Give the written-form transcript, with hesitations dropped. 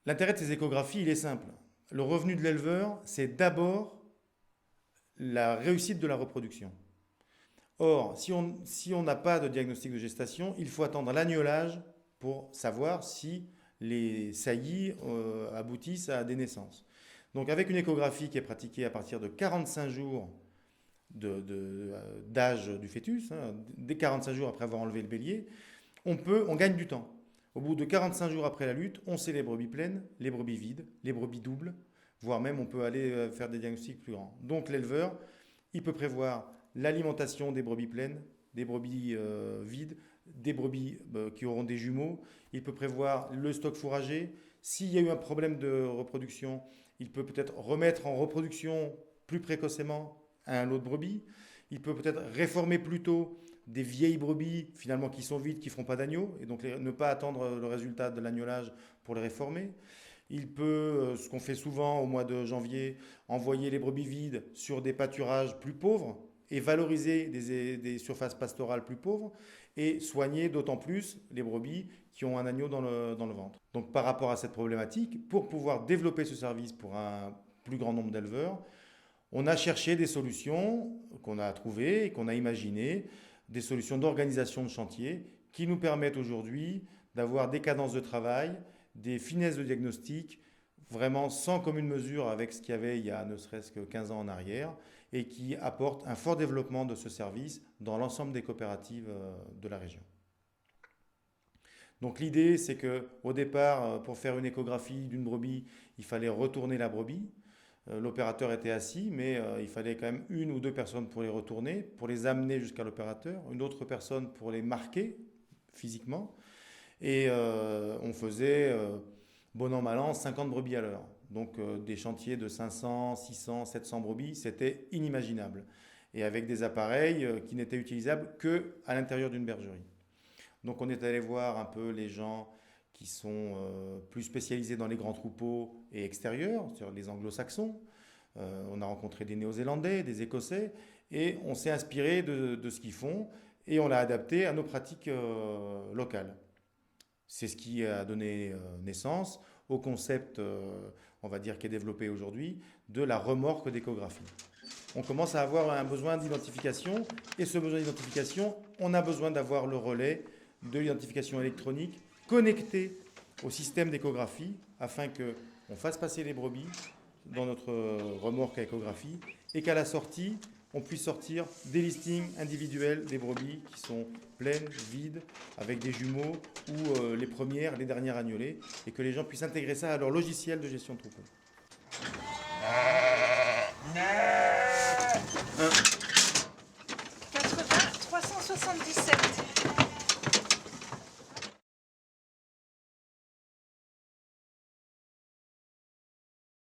L'intérêt de ces échographies, il est simple. Le revenu de l'éleveur, c'est d'abord la réussite de la reproduction. Or, si on n'a pas de diagnostic de gestation, il faut attendre l'agnolage pour savoir si les saillies aboutissent à des naissances. Donc avec une échographie qui est pratiquée à partir de 45 jours d'âge du fœtus, hein, dès 45 jours après avoir enlevé le bélier, on gagne du temps. Au bout de 45 jours après la lutte, on sait les brebis pleines, les brebis vides, les brebis doubles, voire même on peut aller faire des diagnostics plus grands. Donc l'éleveur, il peut prévoir l'alimentation des brebis pleines, des brebis vides, des brebis qui auront des jumeaux. Il peut prévoir le stock fourragé. S'il y a eu un problème de reproduction, il peut peut-être remettre en reproduction plus précocement un lot de brebis. Il peut peut-être réformer plus tôt des vieilles brebis finalement qui sont vides, qui ne feront pas d'agneau, et donc ne pas attendre le résultat de l'agnolage pour les réformer. Il peut, ce qu'on fait souvent au mois de janvier, envoyer les brebis vides sur des pâturages plus pauvres et valoriser des surfaces pastorales plus pauvres et soigner d'autant plus les brebis qui ont un agneau dans le ventre. Donc par rapport à cette problématique, pour pouvoir développer ce service pour un plus grand nombre d'éleveurs, on a cherché des solutions qu'on a trouvées et qu'on a imaginées, des solutions d'organisation de chantier qui nous permettent aujourd'hui d'avoir des cadences de travail, des finesses de diagnostic, vraiment sans commune mesure avec ce qu'il y avait il y a ne serait-ce que 15 ans en arrière, et qui apportent un fort développement de ce service dans l'ensemble des coopératives de la région. Donc l'idée, c'est qu'au départ, pour faire une échographie d'une brebis, il fallait retourner la brebis. L'opérateur était assis, mais il fallait quand même une ou deux personnes pour les retourner, pour les amener jusqu'à l'opérateur, une autre personne pour les marquer physiquement. Et on faisait, bon an, mal an, 50 brebis à l'heure. Donc des chantiers de 500, 600, 700 brebis, c'était inimaginable. Et avec des appareils qui n'étaient utilisables qu'à l'intérieur d'une bergerie. Donc on est allé voir un peu les gens qui sont plus spécialisés dans les grands troupeaux et extérieurs, sur les anglo-saxons. On a rencontré des Néo-Zélandais, des Écossais, et on s'est inspiré de ce qu'ils font, et on l'a adapté à nos pratiques locales. C'est ce qui a donné naissance au concept, on va dire, qui est développé aujourd'hui, de la remorque d'échographie. On commence à avoir un besoin d'identification, et ce besoin d'identification, on a besoin d'avoir le relais de l'identification électronique connecté au système d'échographie afin qu'on fasse passer les brebis dans notre remorque à échographie et qu'à la sortie, on puisse sortir des listings individuels des brebis qui sont pleines, vides, avec des jumeaux ou les premières, les dernières agnolées, et que les gens puissent intégrer ça à leur logiciel de gestion de troupeau. 80 377.